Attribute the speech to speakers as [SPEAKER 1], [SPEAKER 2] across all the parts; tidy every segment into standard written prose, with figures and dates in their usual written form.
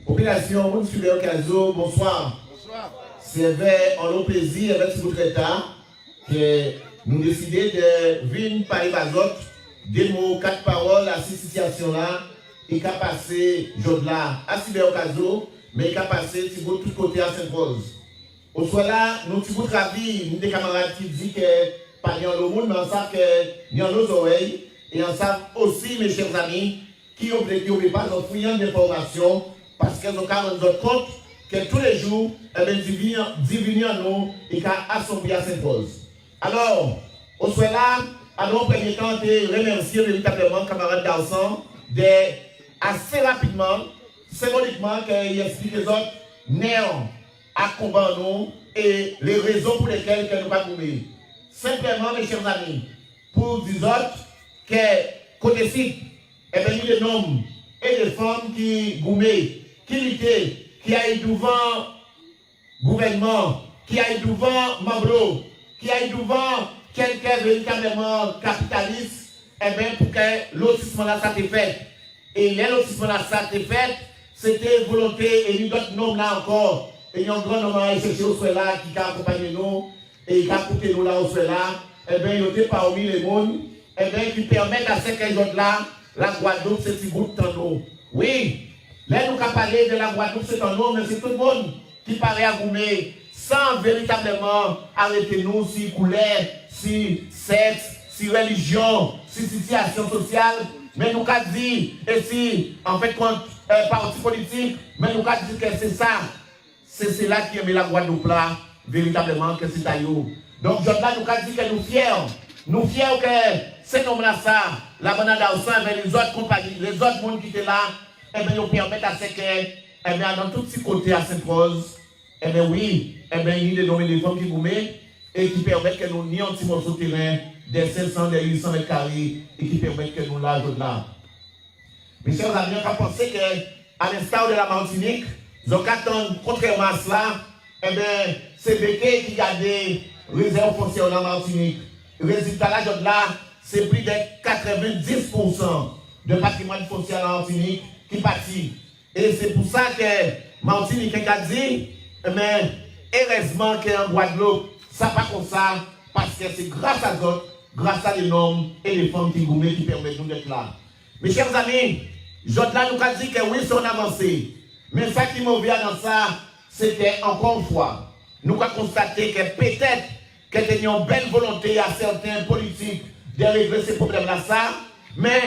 [SPEAKER 1] Population, vous suivez au Caso, bonsoir. Bonsoir. C'est en long plaisir avec votre État que nous décidons de venir parler aux autres, des mots, 4 paroles à cette situation-là, et qu'à passer, Jodla, à Sibé au Caso, mais qu'à passer, si vous tout côté à Sainte-Rose. Au soir là, nous avons ravis, nous des camarades qui disent que, pas dans le monde, mais on sait que dans nos oreilles, et on sait aussi, mes chers amis, qui ont pas nos fouillant d'informations, parce qu'ils ont qu'à rendre compte que tous les jours, divin en nous et qu'à assombrer à Sainte-Rose. Alors, au soir là, alors, en premier temps, de remercier véritablement camarades garçons de assez rapidement, symboliquement, qu'ils expliquent les autres néants à combattre nous et les raisons pour lesquelles nous pas goumer. Simplement, mes chers amis, pour dire autres que côté site, et bien, il y a des hommes et des femmes qui goumaient, qui luttaient, qui aillent devant le gouvernement, qui aillent devant Mablo, qui aillent devant quelqu'un véritablement capitaliste, et bien, pour que lotissement là, ça t'est fait. Et les lotissements là, ça t'est fait, c'était volonté, et il y a d'autres noms là encore. Et il y a un grand nombre à chercher au soir là qui a accompagné nous et qui a coupé nous là au soir là. Et bien, il y a parmi les mondes, et bien, qui permettent à ces gens là, la Guadeloupe, c'est si bout de temps. Oui, là, nous avons parlé de la Guadeloupe, c'est un nom, mais c'est tout le monde qui paraît à goumer sans véritablement arrêter nous si couleur, si sexe, si religion, si situation sociale. Mais nous avons dit, et si, en fait, quand parti politique, mais nous avons dit que c'est ça. C'est cela qui aime la Guadeloupe là, véritablement, que c'est à nous. Donc, là, nous avons dit que nous fiers. Nous fiers que ces noms-là, ça, la banane d'Aussan, les autres compagnies, les autres mondes qui étaient là, eh bien, ils permettent à ce que, eh bien, dans tous ces côtés à Sainte-Rose, eh bien, oui, eh bien, il y a des noms des femmes qui vous mettent et qui permettent que nous nions un petit morceau de terrain des 500, des 800 mètres carrés et qui permettent que nous là, là. Mes chers amis, on a pensé qu'à l'instar de la Martinique, donc, contrairement à cela, eh bien, c'est Béquet qui a des réserves foncières en Martinique. Le résultat là, c'est plus de 90% de patrimoine foncier en Martinique qui partit. Et c'est pour ça que Martinique a dit, mais heureusement qu'en Guadeloupe, ça pas comme ça, parce que c'est grâce à eux, grâce à les hommes et les femmes qui gourmet qui permettent nous d'être là. Mes chers amis, Jodla nous a dit que oui, c'est on avancé. Mais ça qui m'a vu dans ça, c'était encore une fois, nous avons constaté que peut-être qu'il y a une belle volonté à certains politiques de régler ces problèmes-là, ça, mais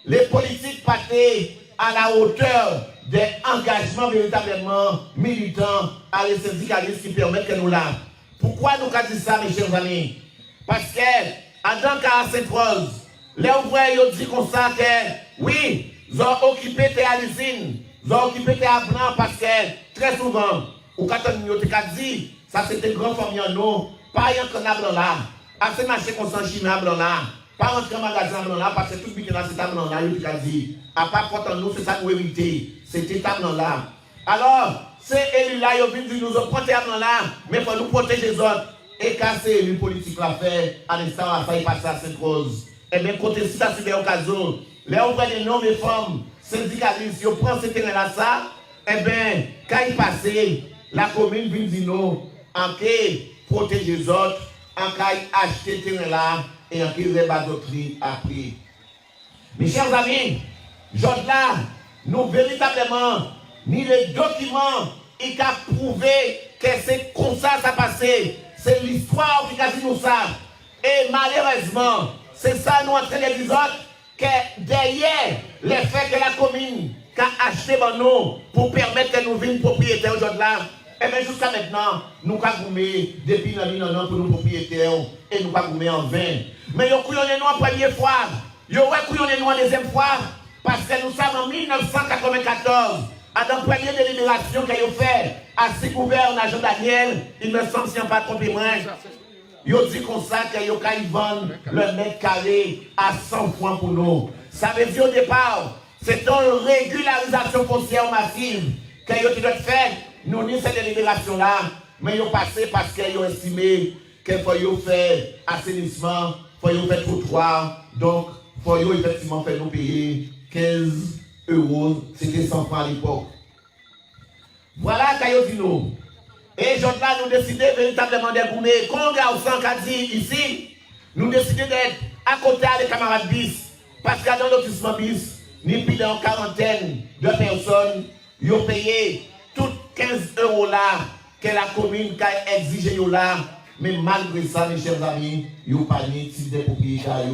[SPEAKER 1] les politiques partaient à la hauteur des engagements véritablement militants à les syndicalistes qui permettent que nous là. Pourquoi nous avons dit ça, mes chers amis? Parce que, en tant qu'à Sainte-Rose, les ouvriers ont dit comme ça que, oui, ils ont occupé tes usines. Ils ont occupé tes blancs parce que très souvent, au 14 minutes, dit, ça c'était grand famille en nous, pas rien qu'on a blanc là, assez marché qu'on s'en chine à blanc là, pas rentrer en magasin blanc là, parce que tout le but là, c'est à blanc là, il a dit, à part contre nous, c'est ça nous hériter, c'était à blanc là. Alors, ces élus là, ils ont dit, nous ont porté à blanc là, mais il faut nous protéger les autres. Et quand ces élus politiques l'ont fait, à l'instant, on a failli passer à Sainte-Rose. Et bien, côté si ça se fait au cas où, les ouvriers des noms des femmes, syndicalistes, ils prennent ce terrain-là, ça, eh bien, quand ils passent, la commune vient dire non, en qui protéger les autres, en qui acheter ce terrain-là, et en qui rebattre d'autres après. Mes chers amis, là, nous véritablement, ni les documents, ils ont prouvé que c'est comme ça ça passé. C'est l'histoire qui a dit nous ça. Et malheureusement, c'est ça nous en train de dire que derrière le fait que la commune a acheté nous pour permettre que nous venions propriétaires aujourd'hui là, et bien jusqu'à maintenant, nous avons goumé depuis la pour nous propriétaires et nous avons goumé en vain. Mais nous avons nous en première fois, nous avons nous en deuxième fois, parce que nous sommes en 1994, à la première délibération qu'ils ont fait à Sicouvert, à Jean-Daniel, il me semble si on ne pas trompé moi. Ils ont dit comme ça qu'ils ont vendu le mètre carré à 100 francs pour nous. Ça veut dire au départ, c'est une régularisation foncière massive qu'ils ont fait. Nous ni cette délibération-là, mais ils ont passé parce qu'ils ont estimé qu'il faut faire assainissement, il faut faire trottoir. Donc, il faut effectivement faire nous payer 15 euros. C'était 100 francs à l'époque. Voilà ce dit nous. Et aujourd'hui, nous décidons véritablement de goumer. Quand on garçon qui a dit ici, nous décidons d'être à côté des camarades bis. Parce que dans lotissement bis, nous plus d'une quarantaine de personnes, ils ont payé toutes 15 € là que la commune a exigé là. Mais malgré ça, mes chers amis, ils n'ont pas mis des propriétaires.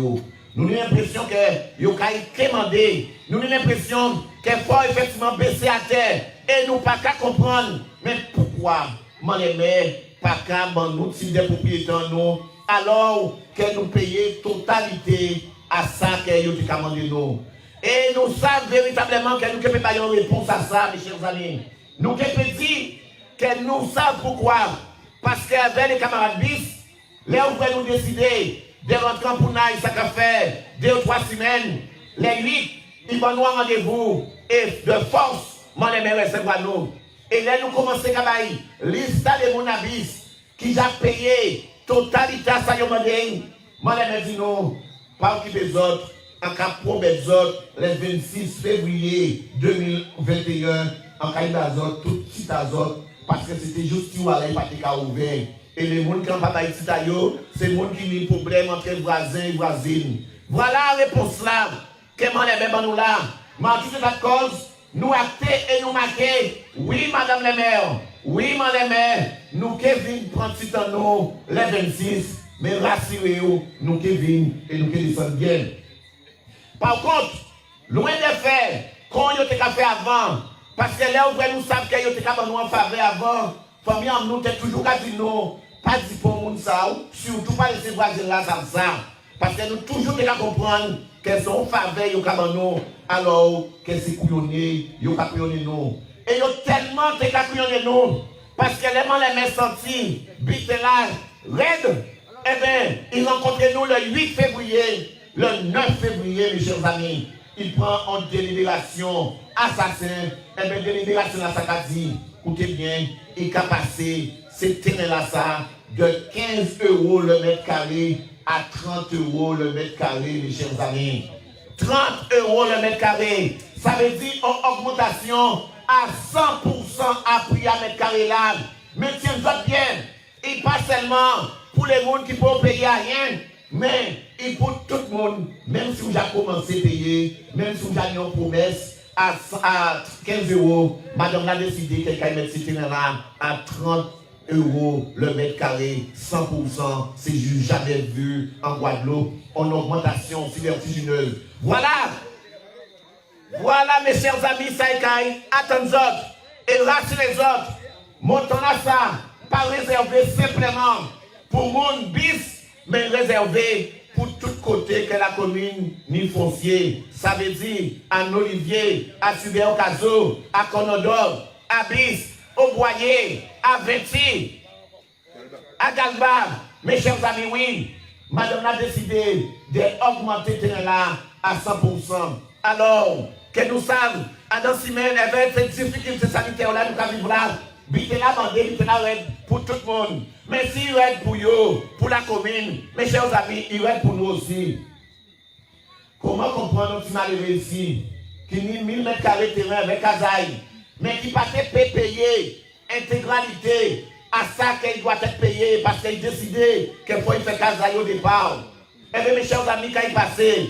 [SPEAKER 1] Nous avons l'impression que vous avez demandé. Nous avons l'impression qu'il faut effectivement baisser à terre. Et nous pas qu'à comprendre. Mais pourquoi, mon aimé, pas qu'à nous type de propriétaires nous, alors que nous payons totalité à ça que vous avez demandé nous. Et nous savons véritablement que nous ne pouvons pas avoir une réponse à ça, mes chers amis. Nous pouvons dire que nous savons pourquoi. Parce qu'avec les camarades bis, là où nous décider de rentrer en Pounaï, ça va faire 2 ou 3 semaines, les 8, ils vont nous un rendez-vous et de force, mon aimé recevoir nous. Et là nous commençons à faire liste de mon abis qui a payé totalité à ça, mon aimé dit non, pas occuper les autres, en cas pour les autres, le 26 février 2021, en cas d'azote, tout petit azote, parce que c'était juste qui allait pas ouvert. Et les gens qui n'ont pas ici, c'est les gens qui ont des problèmes entre voisins et voisines. Voilà la réponse là. Comment les bébés nous là? Mais en toute cette cause, nous acter et nous marquer. Oui, madame le maire. Oui, madame le maire. Nous Kevin prendre petit temps nous, les 26. Mais rassurez-vous, nous Kevin et nous qui descendons bien. Par contre, loin de faire, quand on a fait avant, parce que là où nous savons qu'il y a fait nous en faveur avant, famille nous avons toujours dit non, pas dit pour le monde ça, surtout pas laisser voisins là ça. Parce que nous toujours comprendre qu'elles sont en faveur nous, alors que c'est couillonné, ils ont couillonné nous. Et ils ont tellement couillonné nous, parce que les mains sentis, bite là, raide, eh bien, ils rencontrent nous le 8 février. Le 9 février, mes chers amis, il prend en délibération assassin. Et bien, délibération là, ça a dit, écoutez bien, il a passé ces terrains-là, ça, de 15 € le mètre carré à 30 € le mètre carré, mes chers amis. 30 € le mètre carré. Ça veut dire une augmentation à 100% à prix à mètre carré là. Mais tiens-vous bien, et pas seulement pour les gens qui peuvent payer à rien, mais il pour tout le monde, même si vous avez commencé à payer, même si vous avez une promesse à 15 €, madame a décidé qu'elle va mettre ce terrain-là à 30 € le mètre carré, 100%, c'est juste jamais vu en Guadeloupe, en augmentation si vertigineuse. Voilà, mes chers amis, Saïkaï, attendez autres, et rassurez les autres, montons à ça, pas réservé simplement pour mon bis, mais réservé pour tout côté que la commune ni foncier. Ça veut dire à Olivier, à Subéo-Cazo, à Conodor, à Bis, au Boyer, à Venti, à Galba. Mes chers amis, oui, madame a décidé d'augmenter le terrain là à 100%. Alors, que nous savons, à dans 6 semaines, avec cette difficulté sanitaire là, nous allons vivre là. Bite la bandée, bite la red pour tout le monde. Mais si il red pour vous, pour la commune, mes chers amis, il red pour nous aussi. Comment comprendre notre malheureux ici, qui n'a 1000 mètres carrés de terrain avec Kazaï, mais qui pas payer intégralité à ça qu'il doit être payé parce qu'il a décidé qu'il faut faire Kazaï au départ. Eh bien, mes chers amis, quand il passait,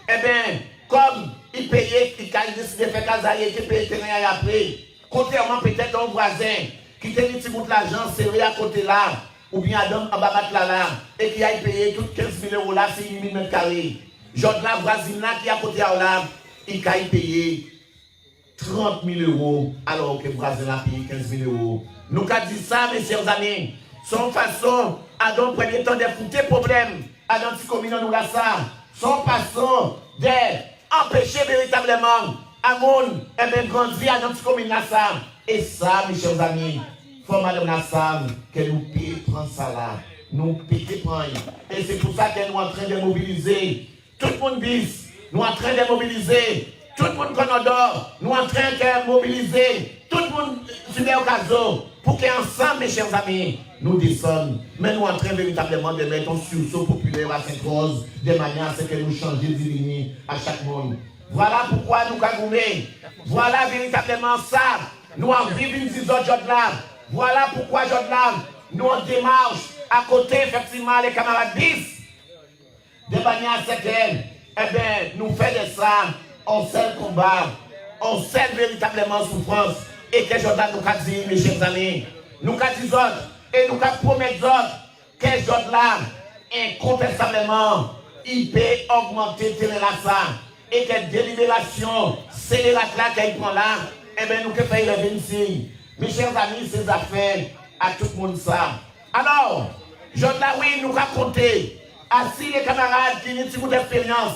[SPEAKER 1] eh bien, comme il payait, il a décidé de faire Kazaï, il payait le terrain après. Contrairement peut-être à un voisin qui te dit que l'argent serré à côté là, ou bien Adam en bas là, et qui a payé tout 15 000 € là, c'est 1 000 mètres carrés. J'autre la voisine là qui est à côté là, il a payé 30 000 € alors que le voisin a payé 15 000 €. Nous avons dit ça, mes chers amis, son façon à dans le premier temps de foutre problème à dans la commune nous là ça, son façon d'empêcher véritablement à mon grandir à notre commune Nassam. Et ça, mes chers amis, il faut madame Nassam que nous payons prendre ça là. Nous payons prendre. Et c'est pour ça que nous sommes en train de mobiliser. Tout le monde bis, nous sommes en train de mobiliser. Tout le monde Conodor, nous sommes en train de mobiliser. Tout le monde Subéo-Cazo. Pour qu'ensemble, mes chers amis, nous descendons. Mais nous sommes en train véritablement de mettre un sursaut populaire à Sainte-Rose, de manière à ce que nous changions d'illumination à chaque monde. Voilà pourquoi nous gagnons. Voilà véritablement ça Nous en vivons une disons là. Voilà pourquoi là, nous en démarche à côté, effectivement, les camarades 10. De manière certaine, eh bien, nous faisons de ça, on sait le combat, on sait véritablement souffrance. Et que Jordan nous a dit, mes chers amis, nous a dit autres, et nous a promis autres, que Jordan, incontestablement, il peut augmenter ça. Et que délibération, c'est la claque qu'il prend là, eh bien, nous que faire le 26. Mes chers amis, ces affaires, à tout le monde ça. Alors, Jordan, oui, nous raconter. Assis les camarades qui ont une petite expérience.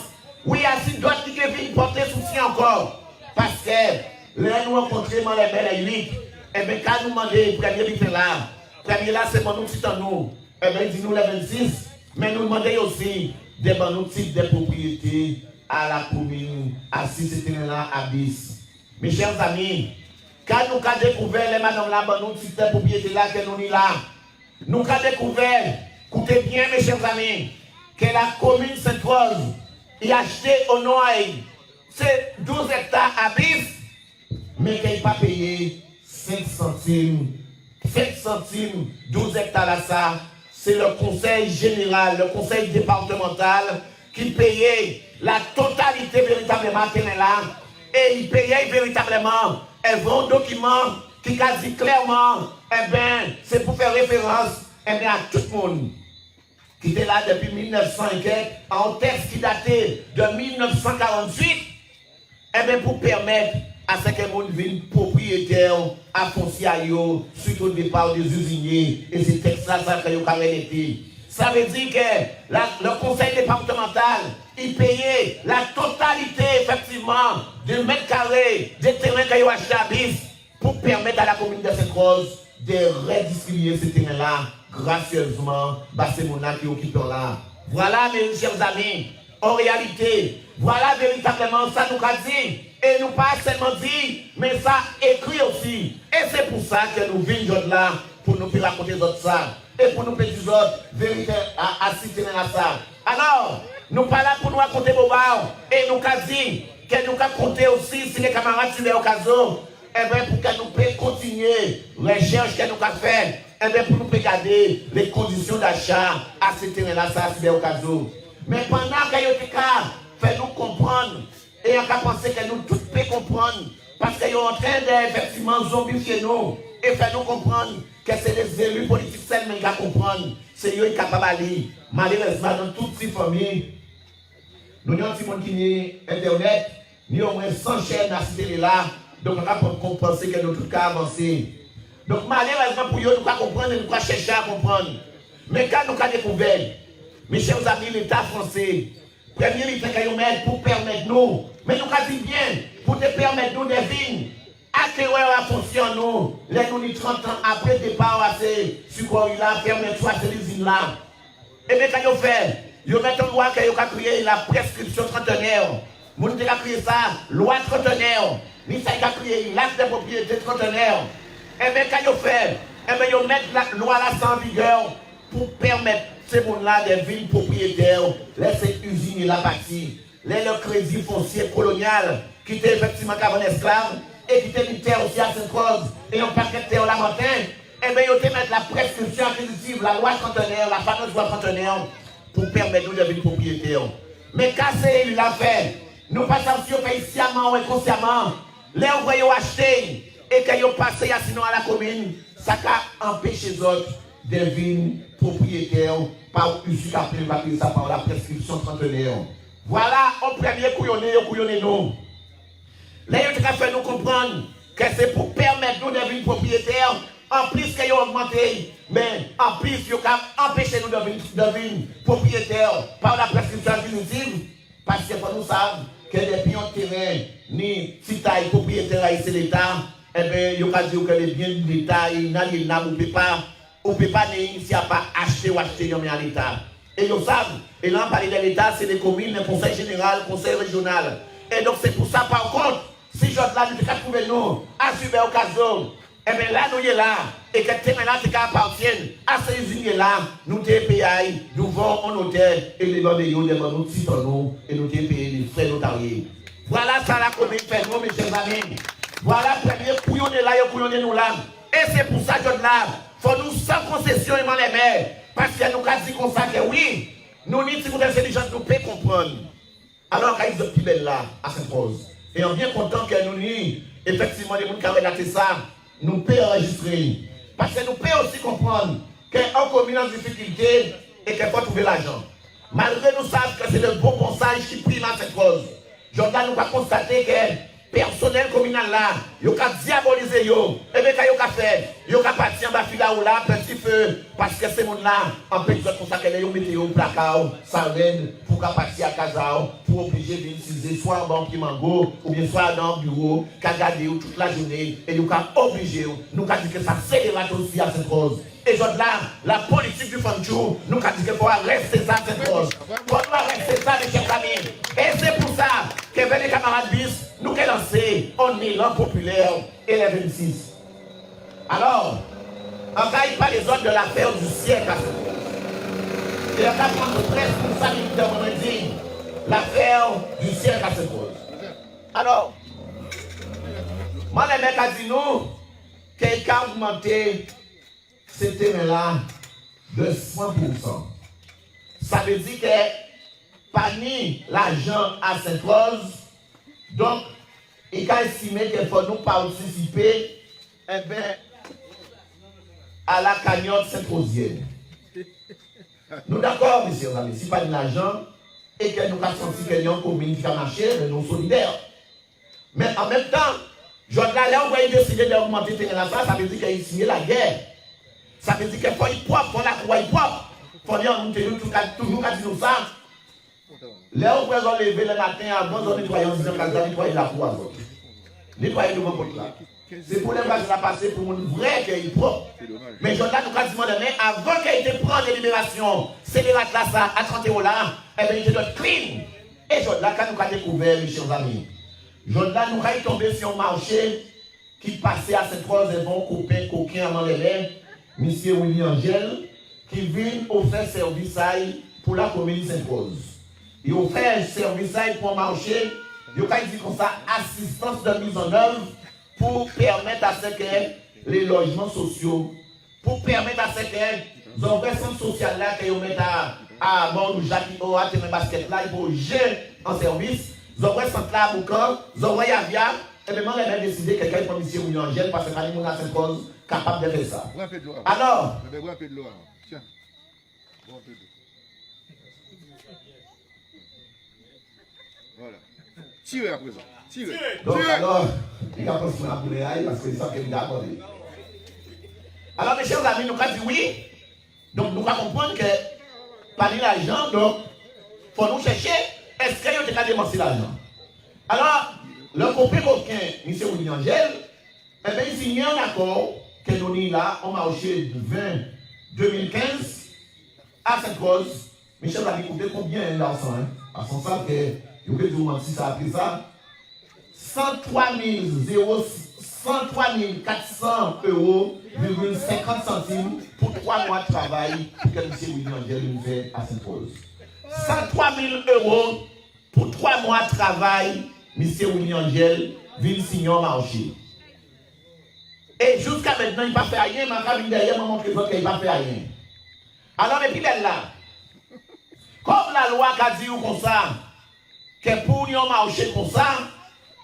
[SPEAKER 1] Oui, assis d'autres qui viennent porter souci encore. Parce que, là, nous rencontrons les belles et 8. Eh bien, quand nous demandons, premier vite là. Premier là, c'est mon outil en nous. Eh bien, dis-nous les 26. Mais nous demandons aussi des bons types de propriétés à la commune. Assis, c'était là, à bis. Mes chers amis, quand nous avons découvert les madame là, bon types de propriétés là, que nous sommes là. Nous avons découvert, écoutez bien, mes chers amis, que la commune Sainte-Rose y a acheté au Noailles, c'est 12 hectares à bis, mais qu'il n'a pas payé 5 centimes. 5 centimes, 12 hectares à ça, c'est le conseil général, le conseil départemental qui payait la totalité véritablement qu'elle est là. Et il payait véritablement un bon document qui a dit clairement, eh bien, c'est pour faire référence eh bien, à tout le monde qui était là depuis 1905, en texte qui datait de 1948, eh bien, pour permettre à ce que les gens viennent propriétaires à Fonciayo, suite au départ des usiniers, et ces textes-là, ça fait été. Ça veut dire que le conseil départemental, il payait la totalité, effectivement, du mètre carré des terrains qu'il a acheté à bis pour permettre à la commune de Sainte-Rose de redistribuer ces terrains-là gracieusement, c'est mon qui occupe là. Voilà, mes chers amis, en réalité, voilà véritablement ça nous a dit. Et nous pas seulement dit, mais ça écrit aussi. Et c'est pour ça que nous venons là, pour nous raconter d'autres ça. Et pour nous dire d'autres, vérité à citer à ça. Alors, nous pas là pour nous raconter Bobao. Et nous avons dit que nous avons compté aussi si les camarades tuent au cas où. Eh bien, pour que nous puissions continuer les recherches que nous avons faites. Eh bien, pour nous regarder les conditions d'achat à ce terrain-là, ça c'est au cas où. Mais pendant que nous fait nous comprendre, et on a pensé que nous tous pouvons comprendre, parce qu'ils sont en train d'effectivement zombifier nous, et faire nous comprendre que c'est les élus politiques seulement qui comprendre, c'est eux qui sont capables d'aller. Malheureusement, dans toutes ces familles, nous avons des gens qui ont Internet, nous avons 100 chaînes à ce télé-là, donc on a pensé que nous tous cas avancé. Donc malheureusement pour eux, nous ne comprendre et nous ne chercher à comprendre. Mais quand nous avons découvert, mes chers amis, l'État français, premier l'État qu'ils mettent pour permettre nous, mais nous avons dit bien, pour te permettre nous de vivre, acquérir la fonction nous, les nous 30 ans après le départ, sur quoi il a fermé soit ces usines-là. Et bien quand ils fait, ils mettent en loi qu'ils ont créé la prescription trentenaire. Nous avons créé ça, loi trentenaire. Nous avons créé l'acte de propriété trentenaire. Et bien quand ils fait, et bien ils mettent la loi là sans vigueur pour permettre ces gens-là de villes propriétaires, laisser usiner la partie, le crédit foncier colonial, qui était effectivement qu'avant esclave, et qui était militaire aussi à Sainte-Rose, et un paquet de terre la matin, et bien ils mettent la prescription acquisitive, la loi trentenaire, la fameuse loi trentenaire, pour permettre nous de villes propriétaires. Mais quand c'est il l'a fait, nous passons sur pays sciemment ou inconsciemment, les envoyés acheter, et qu'ils ont passé sinon à la commune, ça a empêché les autres de villes propriétaires par ça par la prescription trentenaire. Voilà, au premier couillonné nous. Là, il a fait nous comprendre que c'est pour permettre nous de villes propriétaires, en plus qu'ils ont augmenté, mais en plus ils ont empêché nous de villes propriétaires par la prescription acquisitive, parce que pour nous savons que depuis un terrain, ni si taille propriétaire c'est l'État, eh bien, il y a dit que les biens de l'État, il n'y a pas. On ne peut pas s'il pas acheter ou acheter à l'État. Et ils savent, et là on parle de l'État, c'est les communes, le conseil général, le conseil régional. Et donc c'est pour ça, par contre, si je là, nous avons trouvé nous, à Super Occasion, et bien là, nous sommes là, et que terrain là, appartiennent à ces usines-là, nous sommes payés, nous vendons en hôtel, et les gens nous titrent nous, et nous sommes payés les frais notariés. Voilà ça la commune fait, nous, mes chers amis. Voilà, premier couillonner là, couillonner nous là. Et c'est pour ça que là, il faut nous sans concession et les mains. Parce que nous avons dit comme ça que oui, nous n'y sommes pas intelligents, nous pouvons comprendre. Alors, quand ils ont petit là, à Sainte-Rose, et on est bien content que nous n'y, effectivement, les gens qui ont relaté ça, nous pouvons enregistrer. Parce que nous pouvons aussi comprendre qu'en commune en difficulté et qu'il faut trouver l'argent. Malgré nous savons que c'est le bon conseil qui prime à Sainte-Rose. Jordan nous va constater que personnel communal là, il a diabolisé yo, et bien quand il a fait, il a parti en bas fila ou là, petit feu, parce que ces gens là, en fait, ils ont consacré les météo au placard, ça reine, pour qu'à partir à Kazao, pour obliger d'utiliser soit en banque mango, ou bien soit dans le bureau, qu'à garder toute la journée, et nous avons obligé, nous avons dit que ça s'élève aussi à cette cause. Et là, la politique du Fondjou, nous avons dit qu'il faut arrêter ça, cette cause. Il faut arrêter ça, mes chers amis. Et c'est pour ça que les camarades bis, nous avons lancé un élan populaire et les 26. Alors, on ne parle pas les autres de l'affaire du siècle. Et on va prendre presse pour ça, de vendredi, l'affaire du siècle à cette cause. Alors, moi, les mecs ont dit nous, quelqu'un a augmenté ce terrain-là de 100%. Ça veut dire que parmi l'argent à Sainte-Rose, donc, il a estimé qu'il faut nous participer à la cagnotte Sainte-Rosienne. Nous d'accord, messieurs amis, si pas de l'argent, et que nous avons senti que nous commune qui a marché, mais nous sommes solidaires. Mais en même temps, Jordan, là, on va décider d'augmenter le terrain là, ça veut dire qu'il a signé la guerre. Ça veut dire qu'il faut y propre, il faut la croix y propre. Il faut dire, nous toujours qu'à dire ça. Là, on peut lever le matin avant de nettoyer, on dit qu'on nettoyer la croix. Nettoyer le bon côté là. C'est pour les vaches à passer pour une vraie qui est propre. Mais Jordan, nous avons demandé, avant qu'il ait pris les libérations, c'est les là, ça, à 30 € là, eh bien, il doit être clean. Et Jordan, quand nous avons découvert, mes chers amis, Jordan, nous avons tombé sur un marché qui passait à cette rose et bon copain, coquin, avant les lèvres. Monsieur William Angel, qui vient offrir service pour la commune Sainte-Rose. Il offre service pour le marché, il a dit comme ça, assistance de mise en œuvre pour permettre à ce que les logements sociaux, pour permettre à ce que les organisations sociales là, que vous mettez à Mont Jacques, à Terrain Basket là, pour gérer en service, les organisations là, à Boucan, les organisations Yavia, et bien, on a décidé que quelqu'un comme M. William Angel, parce que nous avons Sainte-Rose, capable de faire ça. Alors,
[SPEAKER 2] tiens, voilà. Tirez à présent. Tirez.
[SPEAKER 1] Donc, alors, il y a pas de la poulet parce que c'est ça qu'il a abordé. Alors, mes chers amis, nous avons dit oui. Donc, nous allons comprendre que parmi l'argent, donc, il faut nous chercher, est-ce qu'il y a déjà démontré l'argent? Alors, le copain coquin, M. William Angel, eh bien, il signe un accord que nous avons là, au marché de 2015 à Sainte-Rose. Michel a écouté combien d'argent, hein? À son sens que, vous pouvez vous mentir, ça a pris ça. 103 400 €, 50 centimes pour 3 mois de travail que M. William Angel nous fait à Sainte-Rose. 103 000 € pour 3 mois de travail, M. William Angel vient signer au marché. Et jusqu'à maintenant, il n'a pas fait rien, mais quand il derrière, m'a montré qu'il n'a pas fait rien. Alors, et puis là, comme la loi a dit comme ça, que pour nous marcher comme ça,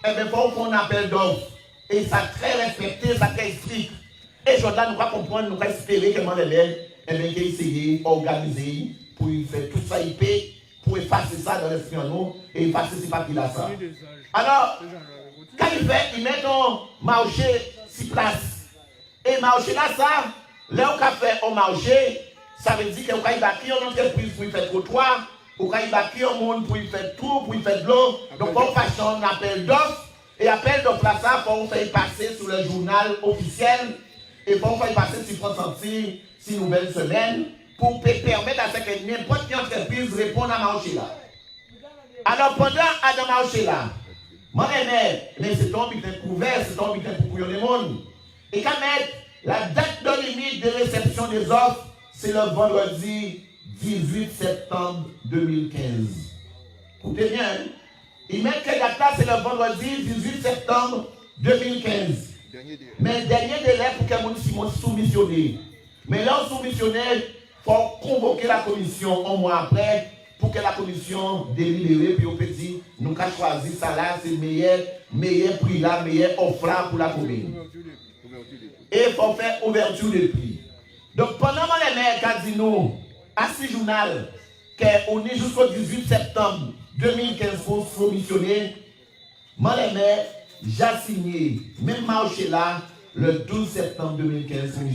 [SPEAKER 1] eh bien, il faut qu'on appelle d'offres. Et ça très respecté, ça très strict. Et Jordan, nous va comprendre, nous va espérer que mon élève, eh bien, qu'il essaye d'organiser pour faire tout ça, il paye, pour effacer ça dans l'esprit en nous, et effacer ces papiers-là, ça. Alors, quand il met un marché sur place, et marché là, ça, là, on a fait un marché, ça veut dire qu'on a bâti une entreprise pour y faire trottoir, on a bâti un monde pour y faire tout, pour y faire de l'eau. Donc, on fait un appel d'offres, et appel d'offres là, ça, pour faire passer sur le journal officiel, et pour faire passer sur France Antilles, 6 nouvelles semaines, pour permettre à ce que n'importe quelle entreprise réponde à marché là. Alors, pendant à ce marché là, moi, mais c'est un butin couvert, c'est un butin pour le monde. Et quand même, la date de limite de réception des offres, c'est le vendredi 18 septembre 2015. Écoutez bien, hein? Ils mettent que date là, c'est le vendredi 18 septembre 2015. Mais dernier délai pour que les gens soumissionnent. Mais là, soumissionné, il faut convoquer la commission un mois après pour que la commission délibère. Puis on peut dire, nous avons choisi ça là, c'est le meilleur prix là, meilleur offre là pour la commune. Et il faut faire ouverture de prix. Donc pendant que les maires ont dit nous, à ce journal, qu'on est jusqu'au 18 septembre 2015 pour soumissionner, moi les maires, j'ai signé, même marché là, le 12 septembre 2015 pour M.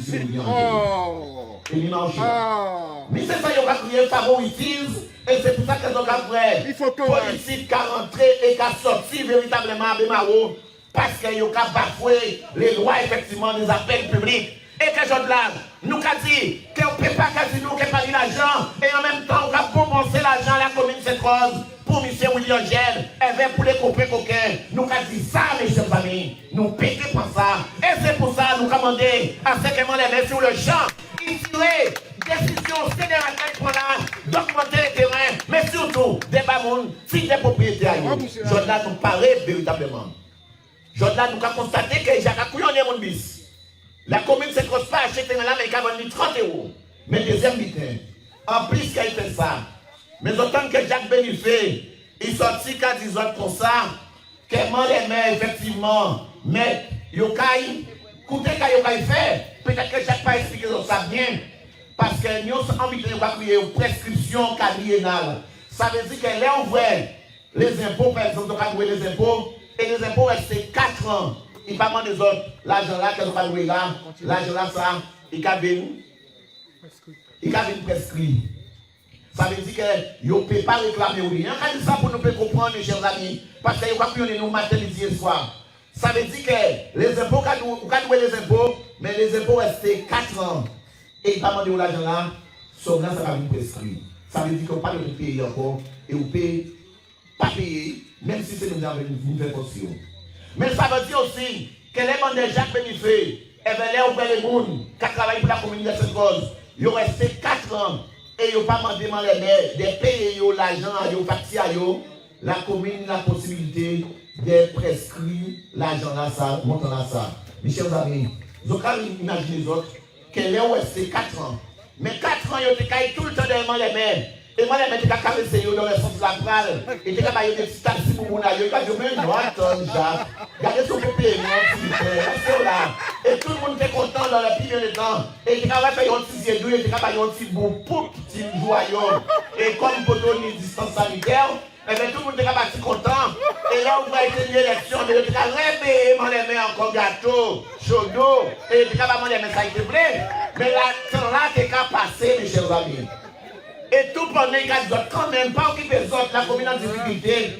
[SPEAKER 1] Et il marche là. Mais c'est ça qu'il a crié favoritisme, et c'est pour ça qu'ils ont fait politique qui a rentré et qui a sorti véritablement à Bémaro, parce qu'ils ont bafoué les lois effectivement des appels publics. Et que je là, nous avons dit qu'on ne peut pas dire nous qu'on pas l'argent, et en même temps, on a compensé l'argent à la commune Sainte-Rose pour M. William Gel, et pour les copains coquins. Nous avons dit ça, mes chers amis, nous pétons pour ça. Et c'est pour ça que nous commandons à ce que les mains sur le champ, ils tirent décision fédérale pour là, d'augmenter les terrains, mais surtout des bamouns, si des propriétaires. Jordan nous paraît véritablement. Jordan nous avons constaté que Jacques Couillon est mon bis. La commune ne se croise pas acheter dans la mais qui a vendu 30 €. Mais deuxième butin. En plus qu'il fait ça. Mais autant que Jacques Benifé, il sortit quand ils ont comme ça, comment les mains effectivement, mais Yokai, écoutez quand Yokai fait, peut-être que Jacques pas expliqué ça bien, parce que nous avons envie de créer une prescription quadriennale. Ça veut dire qu'elle est ouverte. Les impôts, par exemple, on va louer les impôts, et les impôts restent 4 ans. Il va demander des autres, l'argent là, qu'elle va louer là, l'argent là, ça, il va venir prescrit. Ça veut dire que vous ne pouvez pas réclamer rien. On dit ça pour nous comprendre, mes chers amis, parce que vous ne nous matin, midi et soir. Ça veut dire que les impôts, vous pouvez louer les impôts, mais les impôts restent 4 ans. Et il va demander l'argent là, sauf là, ça va venir prescrit. Ça veut dire qu'on ne peut pas le payer encore, et vous ne pouvez pas payer, même si c'est nous avons une faire caution. Mais ça veut dire aussi que les membres de Jacques Benifé, et bien les ouvriers les gens qui travaillent pour la communauté de cette cause, ils ont resté 4 ans et ils n'ont pas demandé les maires de payer l'argent, ils ont parti à eux. La commune a la possibilité de prescrire l'argent là, ça, montant là, ça. Mes chers amis, vous pouvez imaginer les autres que les ont resté 4 ans. Mais 4 ans, ils ont été tout le temps derrière les maires. Et moi, les mecs qui ont caressé dans le sens de la pralle, et qui ont des petits taxis pour mon aïe, ils ont dit, mais non, attends, Jacques, regardez son pépé, s'il vous plaît, restez là. Et tout le monde était content dans le pire de temps. Et ils ont fait un petit zédou, et ils ont fait un petit bout, petit joyau. Et comme pour donner une distance sanitaire, et bien tout le monde était content. Et là, on va être une élection, mais ils ont réveillé, les mains encore gâteau, chaud d'eau, et ils ont fait les mains, ça a été blé. Mais là, c'est qu'à passer, mes chers amis. Et tout pendant les gars, quand même pas occupé les autres, la commune en difficulté.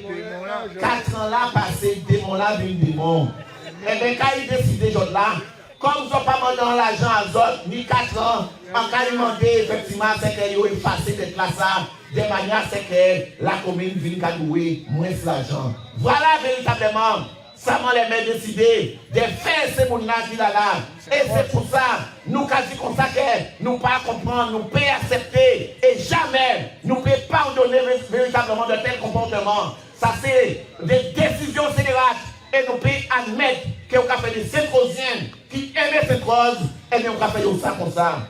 [SPEAKER 1] 4 ans là passé, démon là, démon. Et bien quand ils décident, gens là, comme ils n'ont pas demandé l'argent à autres, ni 4 ans, en cas de demander effectivement, c'est qu'ils ont effacé cette place-là, de manière à ce que la commune vienne louer moins l'argent. Voilà véritablement, ça m'a les mains décidé de faire ces gens-là qui là. Et c'est pour ça, nous quasi comme ça que nous pas comprendre, nous pouvons accepter et jamais nous pouvons pardonner véritablement de tels comportements. Ça c'est des décisions fédérales et nous pouvons admettre que nous avons fait des Saint-Rosiens qui aimaient cette cause et nous avons fait ça comme ça.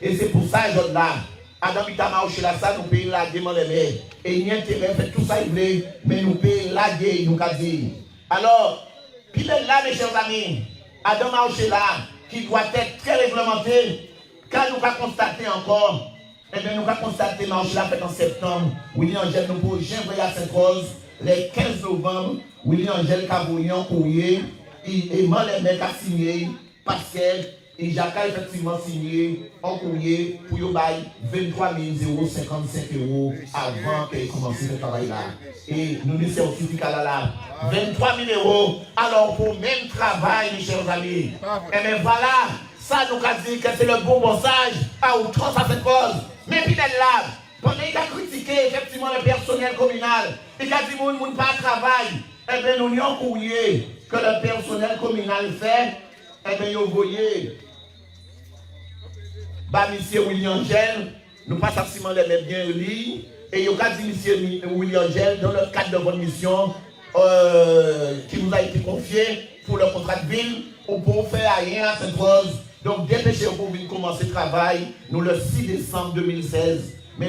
[SPEAKER 1] Et c'est pour ça, je là, Adam Bitama chez la salle, nous pouvons laguer les mains. Et il y a intérêt, fait tout ça, il voulait, mais nous pouvons laguer, nous avons dit. Alors, puis là, mes chers amis, Adam là, qui doit être très réglementé, quand nous avons constaté encore, eh bien, nous avons constaté marché là fait en septembre, William Angel nous pour Jean-Voyage à Sainte-Rose, les 15 novembre, William Angel a envoyé un courrier, et moi, les mecs a signé, parce que et Jacques a effectivement signé un courrier pour y bailler 23 055 € avant qu'il commence le travail là. Et nous nous certificat là. 23 000 €. Alors pour même travail, mes chers amis. Et bien voilà, ça nous a dit que c'est le bon bossage à outrance à cette cause. Mais puis là, pendant qu'il a critiqué effectivement le personnel communal, il a dit que nous pas travail. Et bien nous avons un courrier que le personnel communal fait. Eh bien, vous voyez, M. William Angel, nous passons absolument les mêmes bien lits, et vous avez dit, M. William Angel, dans le cadre de votre mission, qui vous a été confié pour le contrat de ville ou pour faire rien à Sainte-Rose. Donc dépêchez-vous pour venir commencer le travail, nous le 6 décembre 2016. Mais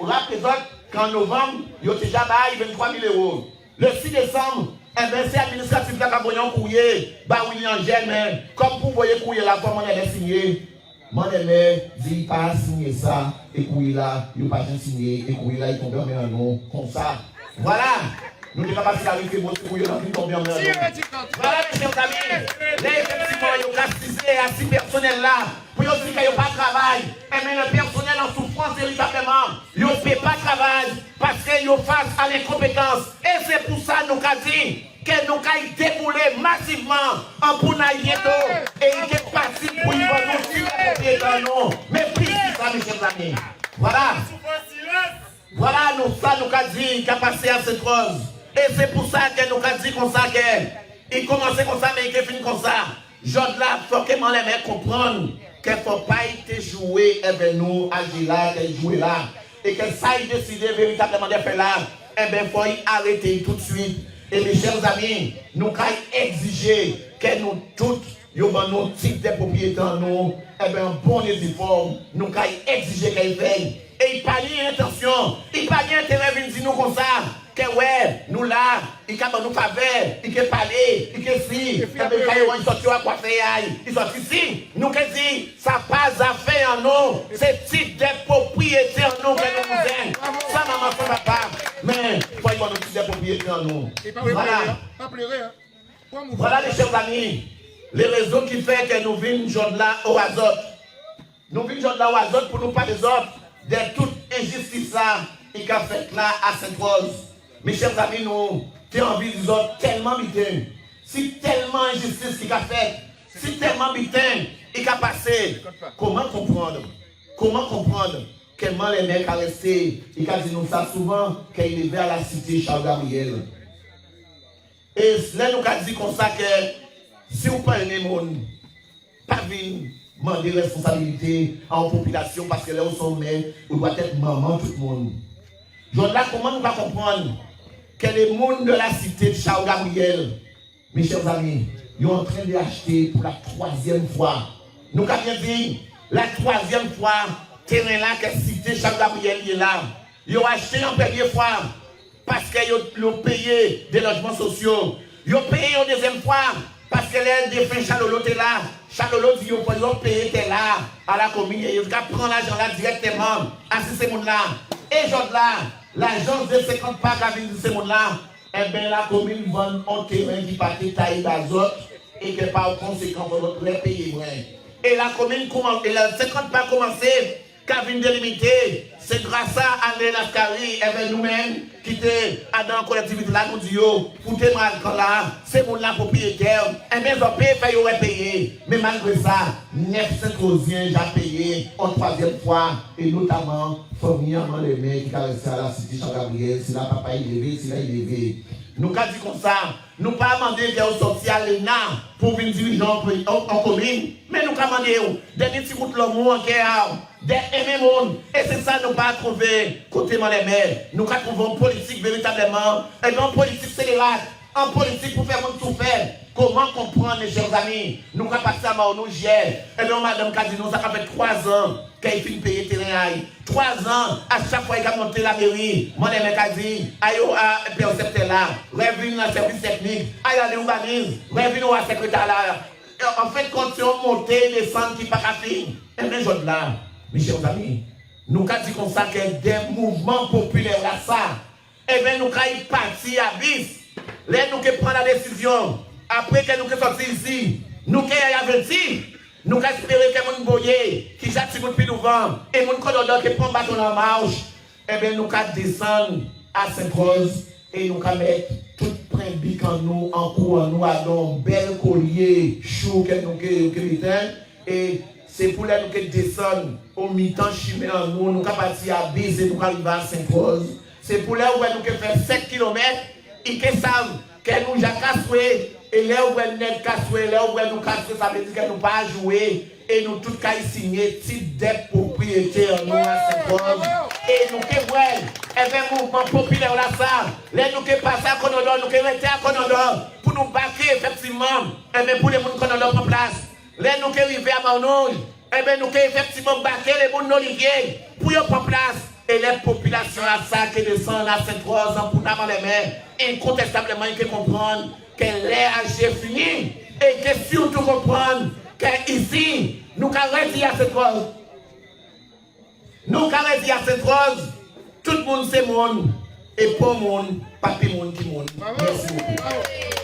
[SPEAKER 1] rappelez-vous qu'en novembre, il y a déjà 23 000 €. Le 6 décembre, c'est administratif qui a envoyé un courrier, William Germain, comme vous voyez le courrier là, comment on a signé. Mon aimé dit pas signer ça, et courrier là, il n'a pas signé, et courrier là, il tombe en un nom, comme ça. Voilà. Nous ne sommes pas d'arriver votre courrier là, il tombe en un nom. Voilà, mes chers amis. Les effectivement, ils ont assisté à 6 personnels là, pour dire qu'ils n'ont pas de travail. Mais le personnel en souffrance véritablement, ils ne peut pas travailler parce qu'ils ont face à l'incompétence. Et c'est pour ça que nous avons dit que nous avons déboulé massivement en Pounaïeto et il est parti pour y voir nous. Mais plus que ça, mes chers amis. Voilà. Voilà, ça nous avons dit qu'il a passé à cette rose. Et c'est pour ça que nous avons dit comme ça qu'il commençait comme ça, mais il finit comme ça. Jod là, il faut que les mecs comprennent qu'il ne faut pas être joué avec nous, agir là, jouer là. Et que ça ait décidé véritablement de faire là, il faut y arrêter tout de suite. Et mes chers amis, nous avons exigé que nous tous, nous avons type de propriétaires, nous, un bon effort, nous avons exigé qu'elle veille. Et il n'y a pas d'intention, il n'y a pas d'intérêt de dire nous comme ça. Que ouais, nous là, il y a nous faveur, il y a parler, il y a si, il sorti à quoi faire, il sorti ici. Nous qui dit, ça pas à faire en nous, c'est type de propriété en nous que nous vous aimons. Ça, maman, ça va pas. Mais, il faut y avoir nos types de propriété en nous. Voilà. Voilà, les chers amis, les raisons qui font que nous venons là au azote. Nous venons là au azote pour nous parler des autres, de toute injustice là, qui a fait là à Sainte-Rose. Mes chers amis, nous avons envie de autres tellement bitin. Si tellement injustice qu'il a fait, si tellement bitin il a passé, comment comprendre comment les mecs ont resté, il a dit nous ça souvent, qu'il est vers la cité Charles Gabriel. Et là, nous avons dit comme ça que si vous parlez de monde, pas venir demander responsabilité à la population parce que là, au sommet, vous doit être maman tout le monde. Donc là, comment nous va comprendre que les mondes de la cité de Charles Gabriel, mes chers amis, ils sont en train d'acheter pour la 3e fois. Nous avons bien dit, la 3e fois, terrain là, que la cité Charles Gabriel est là. Ils ont acheté en première fois parce qu'ils ont payé des logements sociaux. Ils ont payé en deuxième fois parce que les défunts Chalolo étaient là. Chalolo dit qu'ils ont payé là à la commune. Ils ont pris l'argent là directement à ces mondes-là. Et j'en là, l'agence de 50 parcs avec ces mondes-là, eh bien la commune vend un terrain qui partait tailler d'azote et que par conséquent, on va payer moins. Et la commune commence, et les 50 parcs commencé, qu'à venir délimiter, c'est grâce à Alain Lascari, et bien nous-mêmes, qui étaient dans la collectivité là, nous disons, pour tes marques là, c'est mon la propriétaire, et bien ils ont payé, ils auraient payé. Mais malgré ça, 9 Saint-Rosiens, j'ai payé en 3e fois, et notamment, premièrement, les mecs qui caressaient à la cité Jean-Gabriel, c'est là papa il est levé, c'est là il est levé. Nous avons dit comme ça, nous pas demandé qu'elle sorti à l'ENA pour venir diriger en commune, mais nous avons demandé des petits routes l'amour en guerre, des MMO, et c'est ça nous pas trouvé côté les maires. Nous avons trouvé une politique véritablement, et non politique scélérate, en politique pour faire tout faire. Comment comprendre, mes chers amis? Nous avons passé à Maonou hier, et bien madame Kadino, ça fait 3 ans qu'elle finit de payer terrain. 3 ans, à chaque fois qu'il a monté la mairie, mon ami a dit, aïe, percepteur là, revenu dans le service technique, aïe, à l'urbanisme, revenu au secrétaire là. En fait, quand on monte, descend, qui pas capé, et bien, je là, mes chers amis, nous avons dit comme ça que des mouvements populaires là, ça, et bien, nous avons parti à bis, là, nous avons pris la décision, après que nous sommes sortis ici, nous avons averti. Nous espérons que mon boyer, qui j'attire plus devant, et mon commandant qui prend bâton en marche, eh bien nous descendre à Sainte-Rose et nous mettre tout plein bic en nous, en cours en nous, à un bel collier chou que nous mettons. Et c'est pour là nous descendre au mi-temps chimé en nous, nous partir à baiser, nous arriver à Sainte-Rose. C'est pour là où nous faisons 7 km, et que savent que nous avons et là où nous sommes cassés, là où nous cassés, ça veut dire que nous ne pouvons pas jouer. Et nous tous signer type de propriétaire nous à Sainte-Rose. Et nous qui voyons, un mouvement populaire là ça. Les nous qui passent à Conondor, nous qui restons à Conondor pour nous baquer effectivement. Et bien pour les gens Conondor en place. Les nous qui arrivent à Manouille, et bien nous qui effectivement baquer les gens d'Olivier pour y en place. Et les populations à ça qui descendent à Sainte-Rose pour nous les mains. Incontestablement, il faut comprendre que l'âge est fini. Et que surtout comprendre qu'ici, nous avons dit à cette rose. Nous avons dit à cette rose, tout le monde c'est monde. Et pour monde, pas tout le monde qui monde. Merci beaucoup.